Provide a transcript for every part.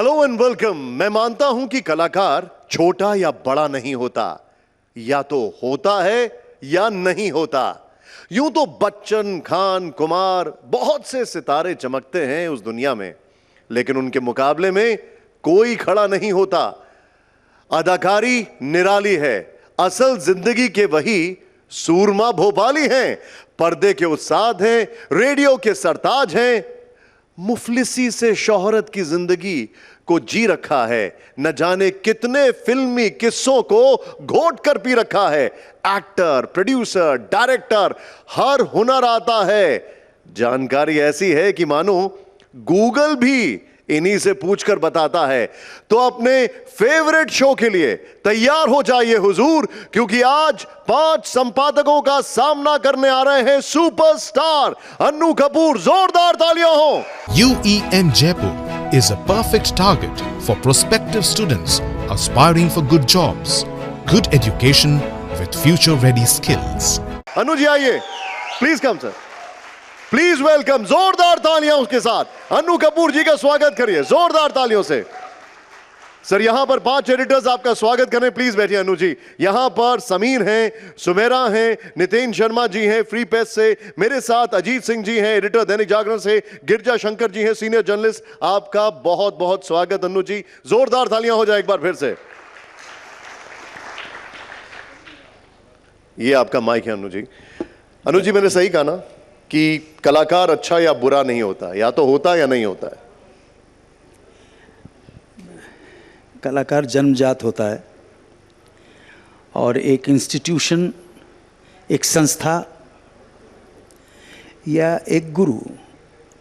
Hello and welcome. मैं मानता हूं कि कलाकार छोटा या बड़ा नहीं होता, या तो होता है या नहीं होता। यूं तो बच्चन, खान, कुमार, बहुत से सितारे चमकते हैं उस दुनिया में, लेकिन उनके मुकाबले में कोई खड़ा नहीं होता। अदाकारी निराली है, असल जिंदगी के वही सूरमा भोपाली हैं, पर्दे के उस्ताद हैं, रेडियो के सरताज हैं, मुफलिसी से शोहरत की जिंदगी को जी रखा है, न जाने कितने फिल्मी किस्सों को घोट कर पी रखा है। एक्टर, प्रोड्यूसर, डायरेक्टर, हर हुनर आता है। जानकारी ऐसी है कि मानो गूगल भी इन्हीं से पूछकर बताता है। तो अपने फेवरेट शो के लिए तैयार हो जाइए हुजूर, क्योंकि आज 5 संपादकों का सामना करने आ रहे हैं सुपरस्टार अन्नू कपूर। जोरदार तालियां हो। UEN Jaipur is a perfect target for prospective students aspiring for good jobs, good education with future-ready skills. Annu जी आइए, please come sir, please welcome. जोरदार तालियां उसके साथ अन्नू कपूर जी का स्वागत करिए जोरदार तालियों से। सर यहां पर 5 एडिटर्स आपका स्वागत करें, प्लीज बैठिए अन्नू जी। यहां पर समीर हैं, सुमेरा हैं, नितेन शर्मा जी हैं फ्री प्रेस से, मेरे साथ अजीत सिंह जी हैं एडिटर दैनिक जागरण से, गिरजा शंकर जी हैं सीनियर जर्नलिस्ट। आपका बहुत बहुत स्वागत अन्नू जी। जोरदार तालियां हो जाए एक बार फिर से। ये आपका माइक है अन्नू जी। अन्नू जी मैंने सही कहा ना कि कलाकार अच्छा या बुरा नहीं होता, या तो होता या नहीं होता है? कलाकार जन्मजात होता है और एक इंस्टीट्यूशन, एक संस्था या एक गुरु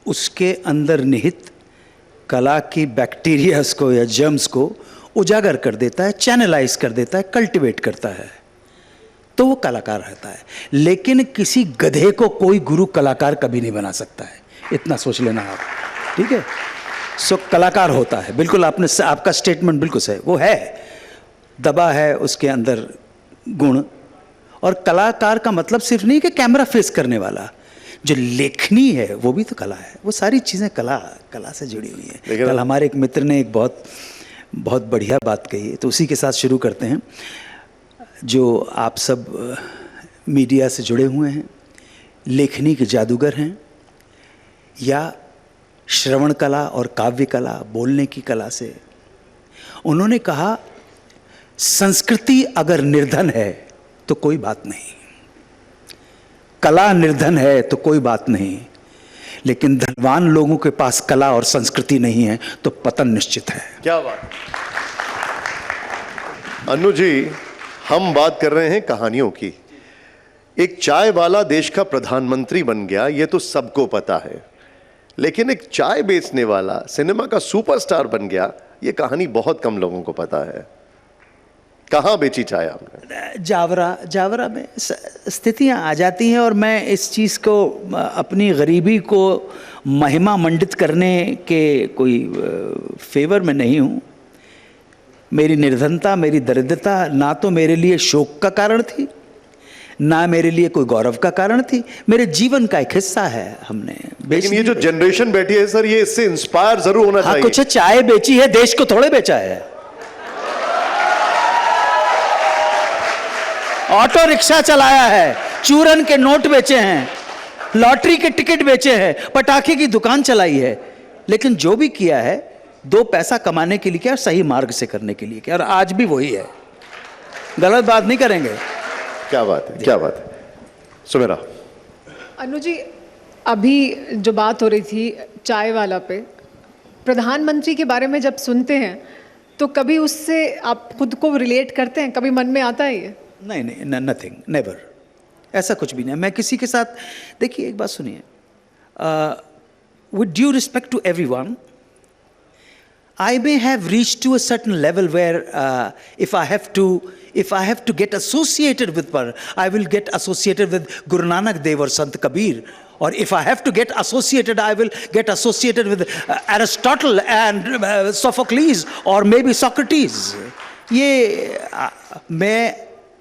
उसके अंदर निहित कला की बैक्टीरियाज को या जर्म्स को उजागर कर देता है, चैनलाइज कर देता है, कल्टीवेट करता है, तो वो कलाकार रहता है। लेकिन किसी गधे को कोई गुरु कलाकार कभी नहीं बना सकता है, इतना सोच लेना आप, ठीक है। सो कलाकार होता है, बिल्कुल आपका स्टेटमेंट बिल्कुल सही, वो है, दबा है उसके अंदर गुण। और कलाकार का मतलब सिर्फ नहीं कि कैमरा फेस करने वाला, जो लेखनी है वो भी तो कला है। वो सारी चीज़ें कला से जुड़ी हुई हैं। कल हमारे एक मित्र ने एक बहुत बढ़िया बात कही है, तो उसी के साथ शुरू करते हैं। जो आप सब मीडिया से जुड़े हुए हैं, लेखनी के जादूगर हैं, या श्रवण कला और काव्य कला, बोलने की कला से, उन्होंने कहा संस्कृति अगर निर्धन है तो कोई बात नहीं, कला निर्धन है तो कोई बात नहीं, लेकिन धनवान लोगों के पास कला और संस्कृति नहीं है तो पतन निश्चित है। क्या बात। अन्नू जी, हम बात कर रहे हैं कहानियों की। एक चाय वाला देश का प्रधानमंत्री बन गया, ये तो सबको पता है, लेकिन एक चाय बेचने वाला सिनेमा का सुपरस्टार बन गया, ये कहानी बहुत कम लोगों को पता है। कहाँ बेची चाय आपने? जावरा में स्थितियाँ आ जाती हैं, और मैं इस चीज़ को अपनी गरीबी को महिमा मंडित करने के कोई फेवर में नहीं हूँ। मेरी निर्धनता, मेरी दरिद्रता ना तो मेरे लिए शोक का कारण थी, ना मेरे लिए कोई गौरव का कारण थी, मेरे जीवन का एक हिस्सा है। हमने लेकिन ये जो जनरेशन बैठी है सर, ये इससे इंस्पायर जरूर होना चाहिए। कुछ चाय बेची है, देश को थोड़े बेचा है। ऑटो रिक्शा चलाया है, चूरन के नोट बेचे हैं, लॉटरी के टिकट बेचे हैं, पटाखे की दुकान चलाई है, लेकिन जो भी किया है 2 पैसा कमाने के लिए किया, सही मार्ग से करने के लिए किया, और आज भी वही है। गलत बात नहीं करेंगे। क्या बात है, क्या बात है। सुमेरा। अनु जी, अभी जो बात हो रही थी चाय वाला पे, प्रधानमंत्री के बारे में जब सुनते हैं तो कभी उससे आप खुद को रिलेट करते हैं? कभी मन में आता है ये? नहीं, नथिंग, नेवर, ऐसा कुछ भी नहीं। मैं किसी के साथ, देखिए एक बात सुनिए, with due respect to everyone, I may have reached to a certain level where if I have to get associated with one, I will get associated with Guru Nanak Dev or Sant Kabir. Or if I have to get associated, I will get associated with Aristotle and Sophocles or maybe Socrates. ये मैं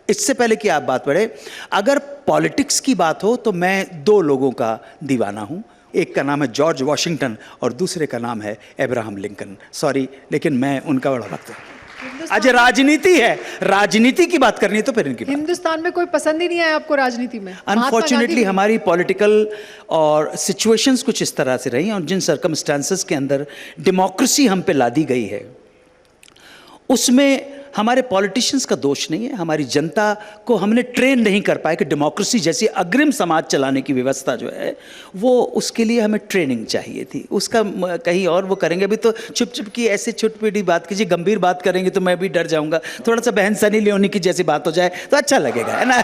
इससे पहले कि आप बात पढ़े, अगर politics की बात हो तो मैं 2 लोगों का दीवाना हूँ। एक का नाम है जॉर्ज वॉशिंगटन और दूसरे का नाम है अब्राहम लिंकन। सॉरी, लेकिन मैं उनका बड़ा भक्त हूँ। आज राजनीति है, राजनीति की बात करनी है तो फिर इनकी बात। हिंदुस्तान में कोई पसंद ही नहीं आया आपको राजनीति में? अनफॉर्चुनेटली हमारी पॉलिटिकल और सिचुएशंस कुछ इस तरह से रही और जिन सर्कमस्टांसेस के अंदर डेमोक्रेसी हम पे लादी गई है उसमें हमारे पॉलिटिशियंस का दोष नहीं है। हमारी जनता को हमने ट्रेन नहीं कर पाए कि डेमोक्रेसी जैसी अग्रिम समाज चलाने की व्यवस्था जो है वो, उसके लिए हमें ट्रेनिंग चाहिए थी। उसका कहीं और वो करेंगे। अभी तो चुप चुप की ऐसे छुटपुटी बात कीजिए, गंभीर बात करेंगे तो मैं भी डर जाऊंगा। थोड़ा सा बहन सनी लियोनी की जैसी बात हो जाए तो अच्छा लगेगा, है ना।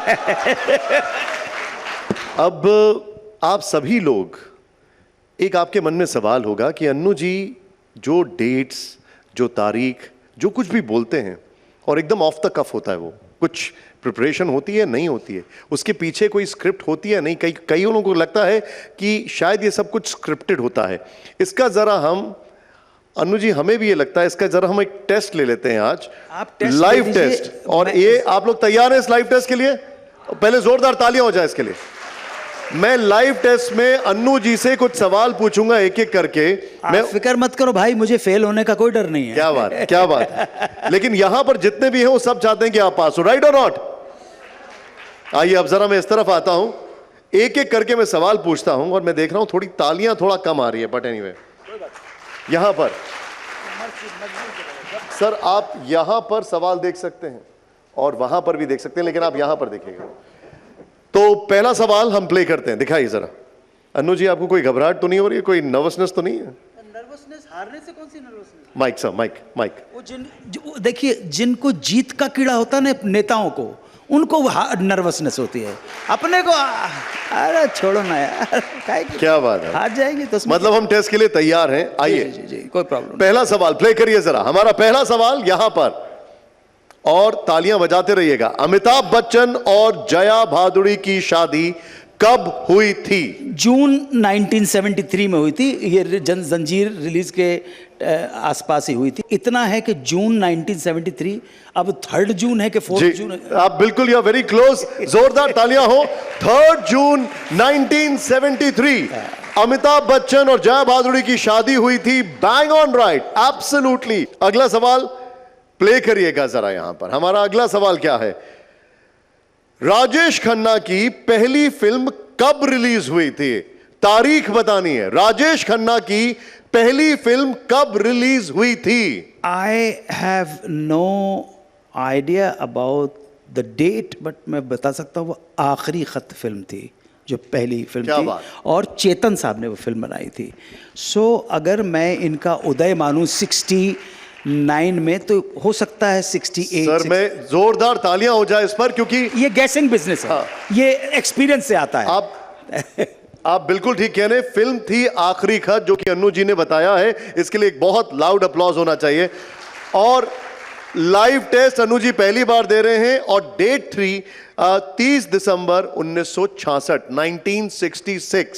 अब आप सभी लोग, एक आपके मन में सवाल होगा कि अन्नू जी जो डेट्स, जो तारीख, जो कुछ भी बोलते हैं और एकदम ऑफ द कफ होता है, वो कुछ प्रिपरेशन होती है नहीं होती है, उसके पीछे कोई स्क्रिप्ट होती है नहीं। कई लोगों को लगता है कि शायद ये सब कुछ स्क्रिप्टेड होता है। इसका जरा हम, अन्नू जी हमें भी ये लगता है, इसका जरा हम एक टेस्ट ले लेते हैं आज, आप टेस्ट लाइव ले लीजिए। टेस्ट। और ये आप लोग तैयार हैं इस लाइव टेस्ट के लिए? पहले जोरदार तालियां हो जाए इसके लिए। मैं लाइव टेस्ट में अन्नू जी से कुछ सवाल पूछूंगा एक एक करके। मैं फिक्र मत करो भाई, मुझे फेल होने का कोई डर नहीं है। क्या बात, क्या बात। लेकिन यहां पर जितने भी हैं वो सब चाहते हैं कि आप पास हो, राइट और नॉट? आइए अब जरा मैं इस तरफ आता हूं, एक एक करके मैं सवाल पूछता हूं और मैं देख रहा हूं थोड़ी तालियां थोड़ा कम आ रही है, बट एनीवे यहां पर सर आप यहां पर सवाल देख सकते हैं और वहां पर भी देख सकते हैं, लेकिन आप यहां पर देखिएगा। तो पहला सवाल हम प्ले करते हैं, दिखाइए जरा। अन्नू जी आपको कोई घबराहट तो नहीं हो रही है, कोई नर्वसनेस तो नहीं है? नर्वसनेस, हारने से कौन सी नर्वसनेस? Mike sir, mike. वो देखिए, जिनको जीत का कीड़ा होता है ना नेताओं को, उनको नर्वसनेस होती है। अपने को अरे छोड़ो ना यार, क्या बात है, हार जाएगी तो मतलब हम टेस्ट के लिए तैयार हैं। आइए जी, कोई प्रॉब्लम। पहला सवाल प्ले करिए जरा। हमारा पहला सवाल यहां पर, और तालियां बजाते रहिएगा। अमिताभ बच्चन और जया भादुड़ी की शादी कब हुई थी? जून 1973 में हुई थी। ये जंजीर रिलीज के आसपास ही हुई थी। इतना है कि जून 1973, अब 3 जून है कि 4 जून है? आप बिल्कुल, यू आर वेरी क्लोज। जोरदार तालियां हो। 3 जून 1973 अमिताभ बच्चन और जया भादुड़ी की शादी हुई थी। Bang on right, absolutely. अगला सवाल प्ले करिएगा जरा। यहां पर हमारा अगला सवाल क्या है? राजेश खन्ना की पहली फिल्म कब रिलीज हुई थी? तारीख बतानी है। राजेश खन्ना की पहली फिल्म कब रिलीज हुई थी? I have no idea about the date, but मैं बता सकता हूँ वो आखिरी खत फिल्म थी, जो पहली फिल्म थी। और चेतन साहब ने वो फिल्म बनाई थी। सो अगर मैं इनका उदय मानूं 69 में, तो हो सकता है 68। सर मैं जोरदार तालियां हो जाए इस पर, क्योंकि ये गैसिंग बिजनेस है। हाँ। ये एक्सपीरियंस से आता है। आप बिल्कुल ठीक कह रहे हैं। फिल्म थी आखिरी खत, जो कि अन्नू जी ने बताया है। इसके लिए एक बहुत लाउड अप्लॉज होना चाहिए। और लाइव टेस्ट अन्नू जी पहली बार दे रहे हैं। और डेट थी 30 दिसंबर 1966, 1966।